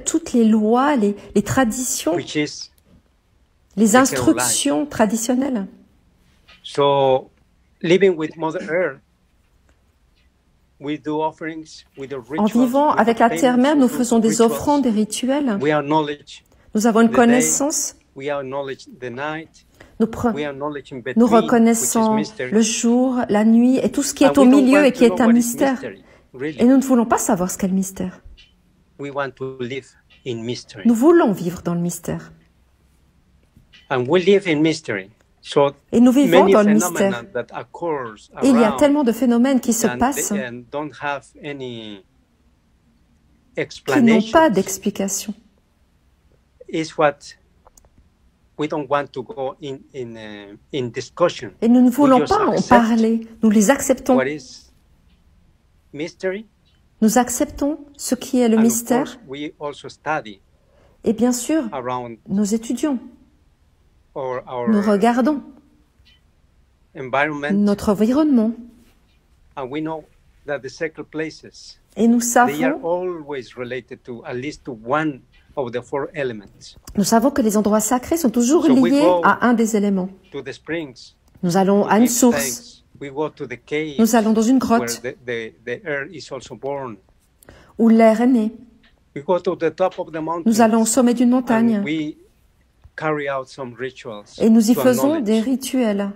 toutes les lois, les traditions, les instructions traditionnelles. En vivant avec la Terre-Mère, nous faisons des offrandes, des rituels. Nous avons une connaissance. Nous reconnaissons le jour, la nuit et tout ce qui est au milieu et qui est un mystère. Et nous ne voulons pas savoir ce qu'est le mystère. Nous voulons vivre dans le mystère. Et nous vivons dans le mystère. Et il y a tellement de phénomènes qui se passent qui n'ont pas d'explication. Et nous ne voulons pas en parler. Nous les acceptons. Nous acceptons ce qui est le mystère. Et bien sûr, nous étudions. Nous regardons notre environnement. Et nous savons que les endroits sacrés sont toujours liés à un des éléments. Nous allons à une source. Nous allons dans une grotte où l'air est né. Nous allons au sommet d'une montagne et nous y faisons des rituels.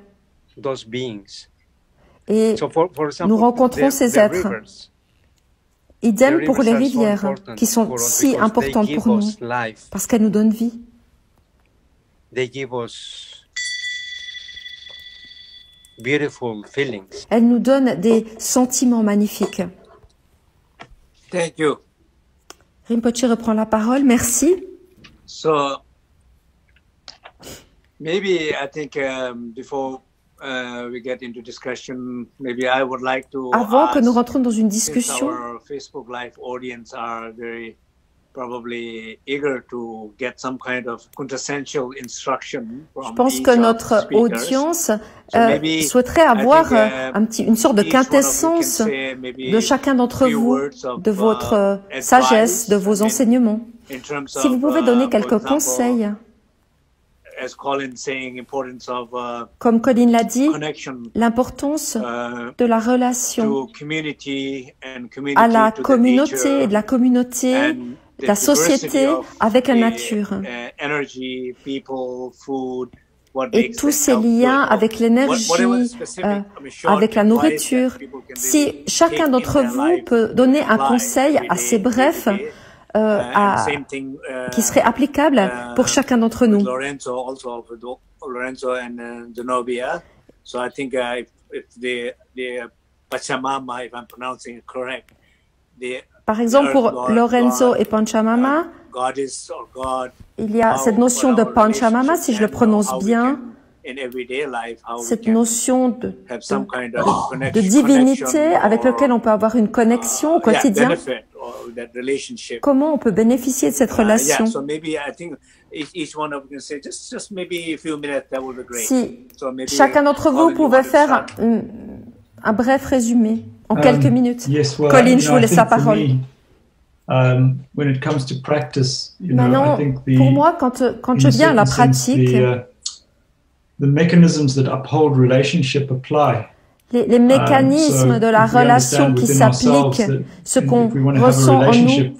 Et nous rencontrons ces êtres. Idem pour les rivières, qui sont si importantes pour nous, parce qu'elles nous donnent vie. Elles nous donnent des sentiments magnifiques. Thank you. Rinpoche reprend la parole. Merci. So, maybe I think before we get into discussion, maybe I would like to Avant que nous rentrons dans une discussion, our Facebook Live audience are very probably eager to get some kind of quintessential instruction from je pense que notre audience souhaiterait avoir une sorte de quintessence de chacun d'entre vous, de votre sagesse, de vos enseignements. Si vous pouvez donner quelques conseils, comme Colin l'a dit, l'importance de la relation à la communauté et de la communauté, de la société avec la nature. Et tous ces liens avec l'énergie, avec la nourriture. Si chacun d'entre vous peut donner un conseil assez bref, qui serait applicable pour chacun d'entre nous. Par exemple, pour Lorenzo et Pachamama, il y a cette notion de Pachamama, si je le prononce bien, cette notion de divinité avec laquelle on peut avoir une connexion au quotidien. Comment on peut bénéficier de cette relation? Si chacun d'entre vous pouvait faire un bref résumé en quelques minutes. Colin, je vous laisse la parole. Maintenant, pour moi, quand je viens à la pratique, les mécanismes de la relation qui s'appliquent, ce qu'on ressent en nous,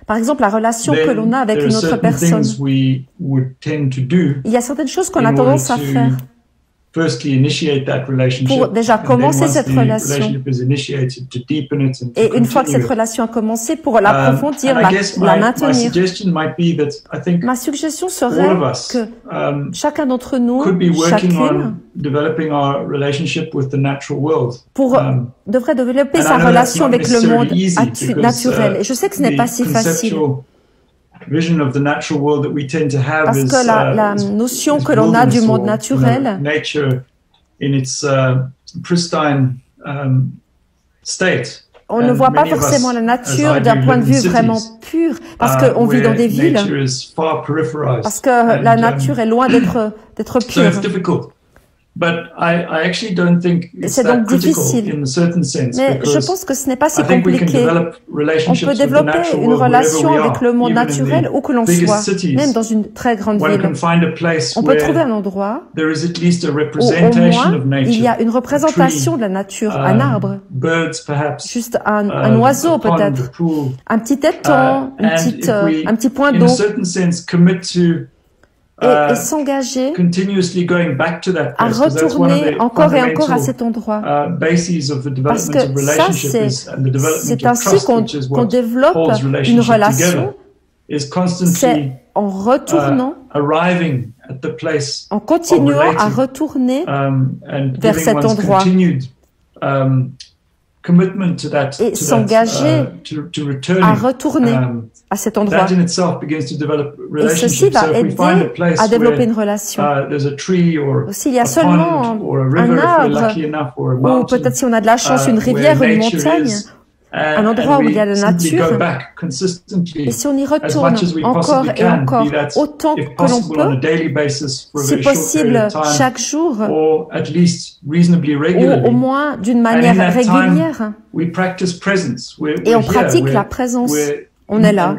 par exemple la relation que l'on a avec une autre personne, il y a certaines choses qu'on a tendance à faire pour déjà commencer cette relation. Et une fois que cette relation a commencé, pour l'approfondir, la maintenir. Ma suggestion serait que chacun d'entre nous, chacune, devrait développer sa relation avec le monde naturel. Et je sais que ce n'est pas si facile. Parce que la notion que l'on a du monde naturel, on ne voit pas forcément la nature d'un point de vue vraiment pur, parce qu'on vit dans des villes, parce que la nature est loin d'être pure. C'est donc difficile. Mais je pense que ce n'est pas si compliqué. On peut développer une relation avec le monde naturel où que l'on soit, même dans une très grande ville. On peut trouver un endroit où au moins il y a une représentation de la nature, un arbre, juste un oiseau peut-être, un petit étang, un petit point d'eau. Et s'engager à retourner encore et encore à cet endroit. Parce que ça, c'est ainsi qu'on développe une relation, c'est en retournant, en continuant à retourner vers cet endroit. Et s'engager à retourner à cet endroit. Et ceci va aider à développer une relation. S'il y a seulement un arbre, ou peut-être si on a de la chance, une rivière, une montagne, un endroit où il y a la nature, et si on y retourne encore et encore, autant que l'on peut, si possible chaque jour, ou au moins d'une manière régulière, et on pratique la présence, on est là.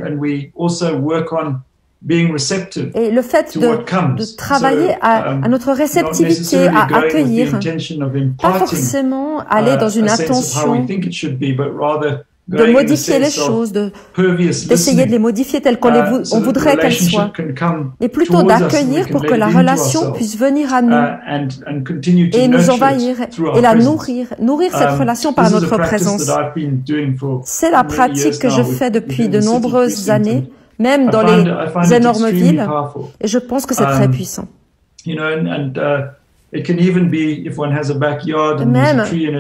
Et le fait de travailler à notre réceptivité, à accueillir, pas forcément aller dans une intention de modifier les choses, d'essayer de les modifier telles qu'on voudrait qu'elles soient, mais plutôt d'accueillir pour que la relation puisse venir à nous et nous envahir et la nourrir cette relation par notre présence. C'est la pratique que je fais depuis de nombreuses années, même dans les énormes villes, et je pense que c'est très puissant. Même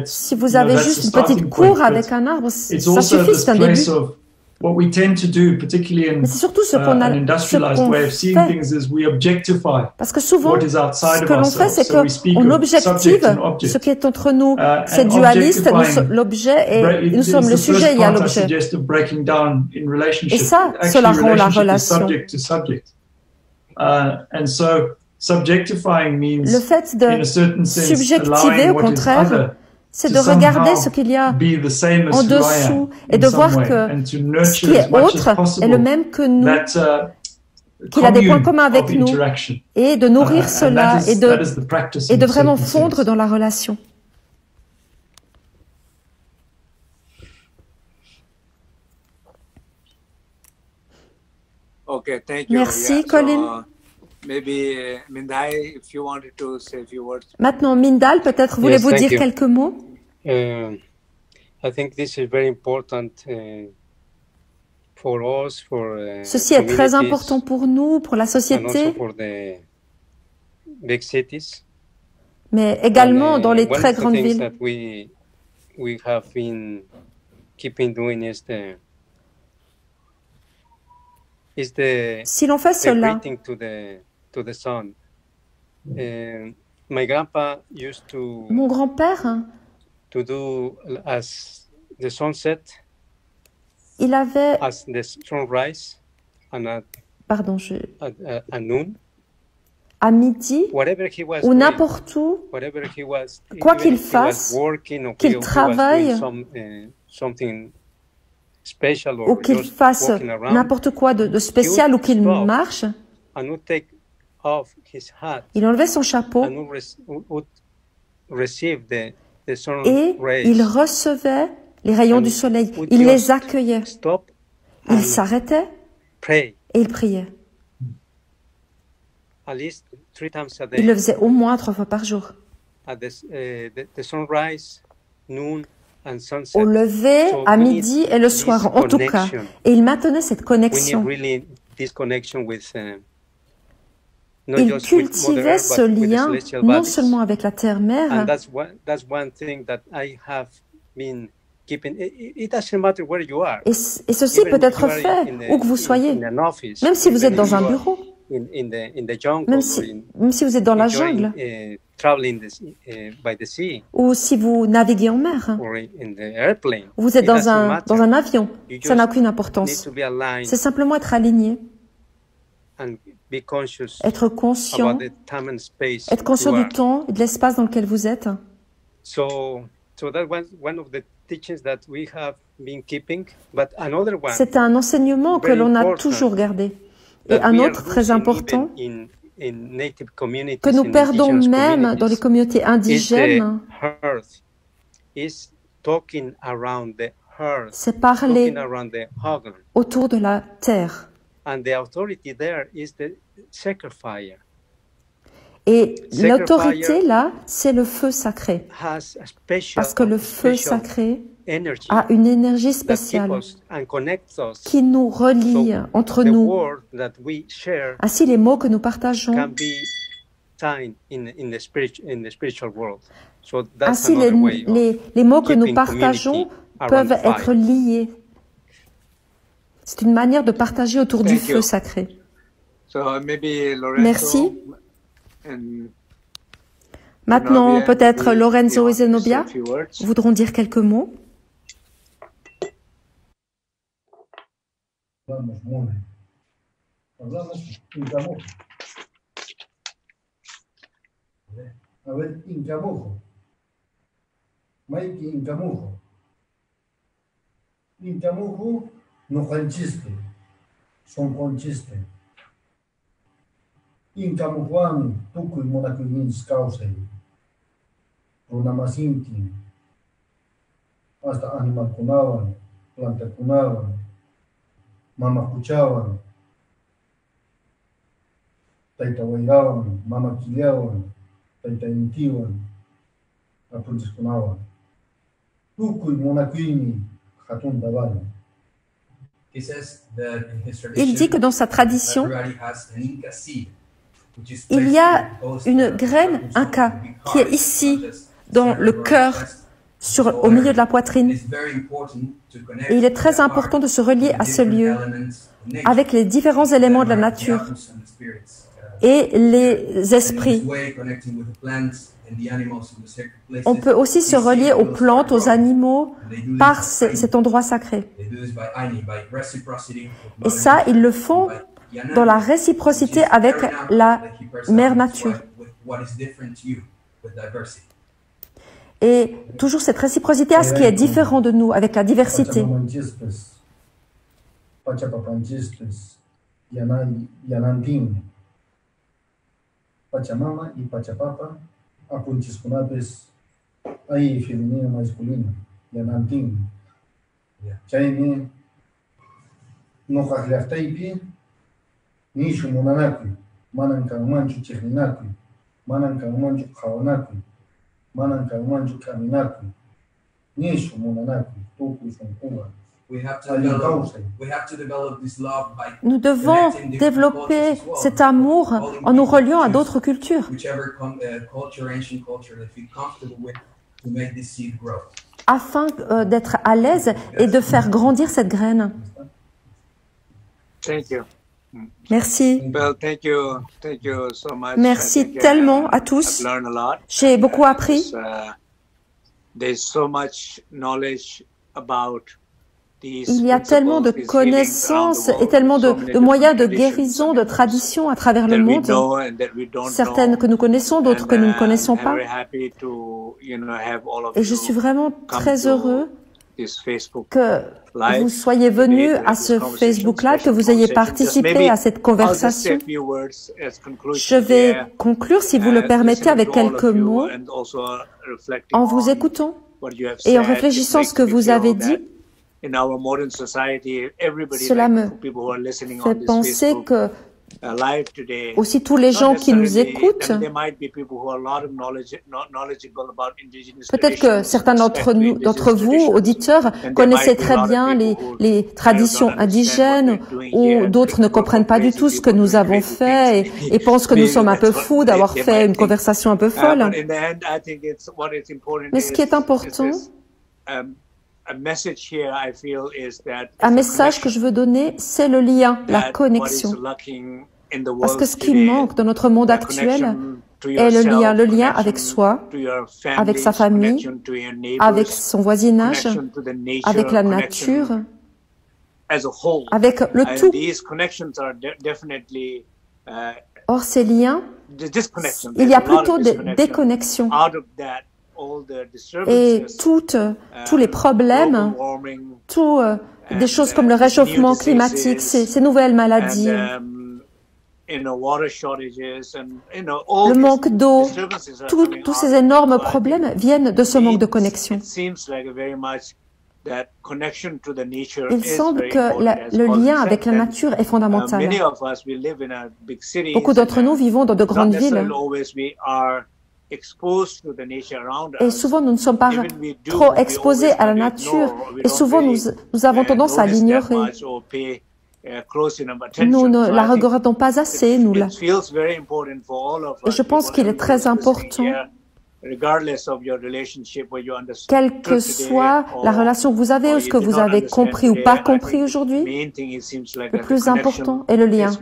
si vous avez juste une petite cour avec un arbre, ça suffit, c'est un début. Mais c'est surtout ce qu'on fait. Parce que souvent, ce que l'on fait, c'est qu'on objective ce qui est entre nous. C'est dualiste, l'objet et nous sommes le sujet, il y a l'objet. Et ça, cela rend la relation. Le fait de subjectiver, au contraire, c'est de regarder ce qu'il y a en dessous et de voir que ce qui est autre est le même que nous, qu'il a des points communs avec nous, et de nourrir cela et de vraiment fondre dans la relation. Okay, thank you. Merci, Colin. Maybe Mindai, if you wanted to say a few words. Maintenant, Mindal, peut-être voulez-vous dire quelques mots? I think this is very important for us, Ceci est très important pour nous, pour la société, big cities. Mais également dans les très grandes villes. That we have been keeping doing is the si l'on fait cela, to the sun. My grandpa used to mon grand-père to do as the sunset, il avait as the sunrise, and at noon, à midi ou n'importe où, quoi qu'il fasse, qu'il travaille ou qu'il fasse n'importe quoi de spécial ou qu'il marche, il enlevait son chapeau et il recevait les rayons du soleil. Il les accueillait. Il s'arrêtait et il priait. Il le faisait au moins 3 fois par jour. Au lever, à midi et le soir, en tout cas. Et il maintenait cette connexion. Il cultivait ce lien non seulement avec la terre-mère, et ceci peut être fait où que vous soyez, même si vous êtes dans un bureau, même si vous êtes dans la jungle, ou si vous naviguez en mer, ou vous êtes dans un avion, ça n'a aucune importance. C'est simplement être aligné, être conscient du temps et de l'espace dans lequel vous êtes. C'est un enseignement que l'on a toujours gardé. Et un autre très important, que nous perdons même dans les communautés indigènes, c'est parler autour de la terre. Et l'autorité, là, c'est le feu sacré. Parce que le feu sacré a une énergie spéciale qui nous relie entre nous. Ainsi, les mots que nous partageons, ainsi les mots que nous partageons peuvent être liés. C'est une manière de partager autour du feu sacré. Merci. Maintenant, peut-être Lorenzo et Zenobia voudront dire quelques mots. No fue un chiste, son con chiste. Incamuhuami, tukuy monakuinis causei, runamasintin, hasta animal kunawan, planta kunawan, mama kuchawan, taita wairawan, mama kiliawan, taita intiwan, apuntis kunawan. Tukuy monakuini, hatun daban. Il dit que dans sa tradition, il y a une graine inca qui est ici, dans le cœur, au milieu de la poitrine. Et il est très important de se relier à ce lieu avec les différents éléments de la nature et les esprits. On peut aussi se relier aux plantes, aux animaux, par cet endroit sacré. Et ça, ils le font dans la réciprocité avec la mère nature. Et toujours cette réciprocité à ce qui est différent de nous, avec la diversité. Pachamama y Pachapapa, apuntis kunapes, ahí femenino masculino, yanantin. Chayne, no jajlaftaipi, nishu monanakui, manan kanmanchu chihninakui, manan kanmanchu jawanakui, manan kanmanchu kaminakui, nishu monanakui, tuku son kuba. Nous devons développer cet amour en nous reliant à d'autres cultures. Afin d'être à l'aise et de faire grandir cette graine. Merci. Merci tellement à tous. J'ai beaucoup appris. Il y a tellement de connaissances et tellement de moyens de guérison, de traditions à travers le monde, certaines que nous connaissons, d'autres que nous ne connaissons pas. Et je suis vraiment très heureux que vous soyez venus à ce Facebook Live, que vous ayez participé à cette conversation. Je vais conclure, si vous le permettez, avec quelques mots, en vous écoutant et en réfléchissant à ce que vous avez dit. Cela me fait penser que aussi tous les gens qui nous écoutent, peut-être que certains d'entre vous, auditeurs, connaissaient très bien les traditions indigènes, ou d'autres ne comprennent pas du tout ce que nous avons fait et pensent que nous sommes un peu fous d'avoir fait une conversation un peu folle. Mais ce qui est important, un message que je veux donner, c'est le lien, la connexion. Parce que ce qui manque dans notre monde actuel est le lien avec soi, avec sa famille, avec son voisinage, avec la nature, avec le tout. Or, ces liens, il y a plutôt des déconnexions. Et tous les problèmes, des choses comme le réchauffement climatique, ces nouvelles maladies, le manque d'eau, tous ces énormes problèmes viennent de ce manque de connexion. Il semble que le lien avec la nature est fondamental. Beaucoup d'entre nous vivons dans de grandes villes. Et souvent, nous ne sommes pas trop exposés à la nature. Et souvent, nous avons tendance à l'ignorer. Nous ne la regardons pas assez. Et je pense qu'il est très important, quelle que soit la relation que vous avez ou ce que vous avez compris ou pas compris aujourd'hui, le plus important est le lien,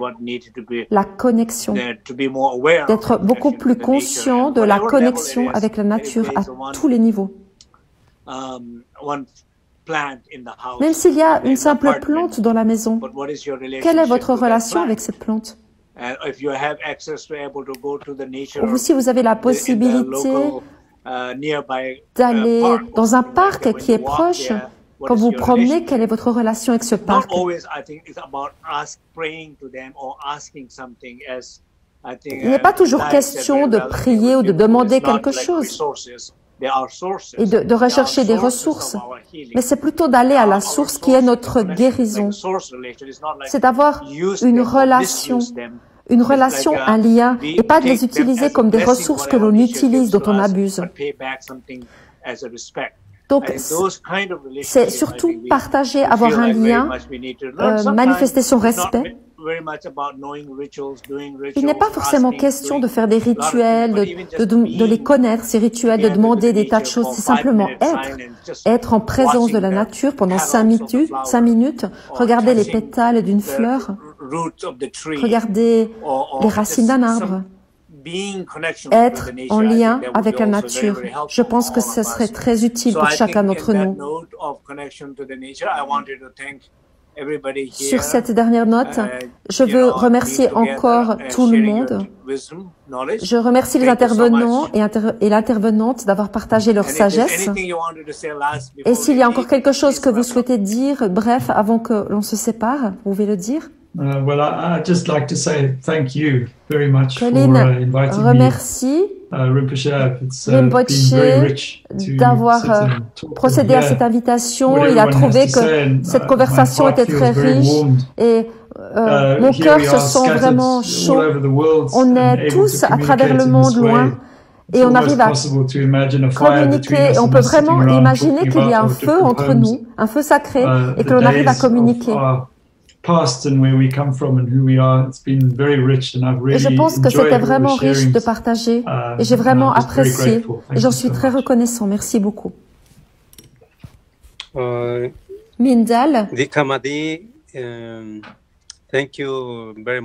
la connexion, d'être beaucoup plus conscient de la connexion avec la nature à tous les niveaux. Même s'il y a une simple plante dans la maison, quelle est votre relation avec cette plante? Ou si vous avez la possibilité d'aller dans un parc qui est proche, quand vous promenez, quelle est votre relation avec ce parc? Il n'est pas toujours question de prier ou de demander quelque chose et de rechercher des ressources, mais c'est plutôt d'aller à la source qui est notre guérison. C'est d'avoir une relation, un lien, et pas de les utiliser comme des ressources que l'on utilise, dont on abuse. Donc, c'est surtout partager, avoir un lien, manifester son respect. Il n'est pas forcément question de faire des rituels, de les connaître, ces rituels, de demander des tas de choses. C'est simplement être en présence de la nature pendant 5 minutes, regarder les pétales d'une fleur, regarder les racines d'un arbre, être en lien avec la nature. Je pense que ce serait très utile pour chacun d'entre nous. Sur cette dernière note, je veux remercier encore tout le monde. Je remercie les intervenants et l'intervenante d'avoir partagé leur sagesse. Et s'il y a encore quelque chose que vous souhaitez dire, bref, avant que l'on se sépare, vous pouvez le dire. I'd just like to say thank you very much Colin for inviting remercie Rinpoche d'avoir procédé à cette invitation. Il a trouvé que cette conversation était très riche et mon cœur se sent vraiment chaud. On est tous à travers le monde loin et on arrive à communiquer et on peut vraiment imaginer qu'il y a un feu entre nous, un feu sacré, et que l'on arrive à communiquer. Et je pense que c'était vraiment riche de partager et j'ai vraiment apprécié et j'en suis très reconnaissant. Merci beaucoup. Mindal,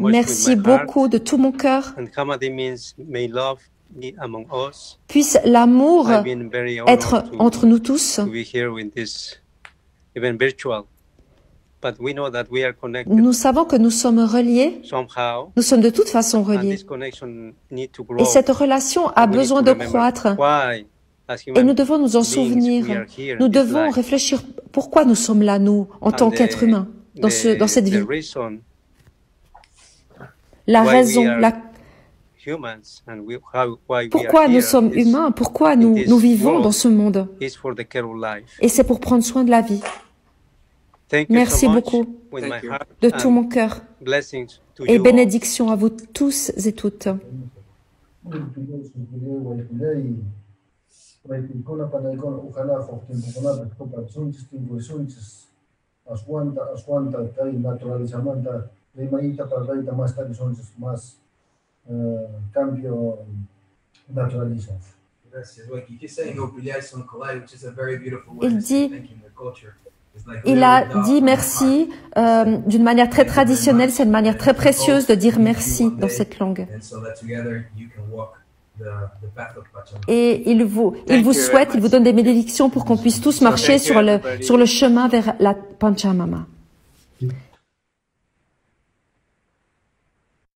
merci beaucoup de tout mon cœur. Puisse l'amour être entre nous tous. Nous savons que nous sommes reliés. Nous sommes de toute façon reliés. Et cette relation a besoin de croître. Et nous devons nous en souvenir. Nous devons réfléchir pourquoi nous sommes là, nous, en tant qu'êtres humains, dans cette vie. La raison, pourquoi nous sommes humains, pourquoi nous vivons dans ce monde. Et c'est pour prendre soin de la vie. Merci beaucoup de tout mon cœur et bénédictions à vous tous et toutes. Il a dit merci d'une manière très traditionnelle, c'est une manière très précieuse de dire merci dans cette langue. Et il vous souhaite, il vous donne des bénédictions pour qu'on puisse tous marcher sur le chemin vers la Panchamama.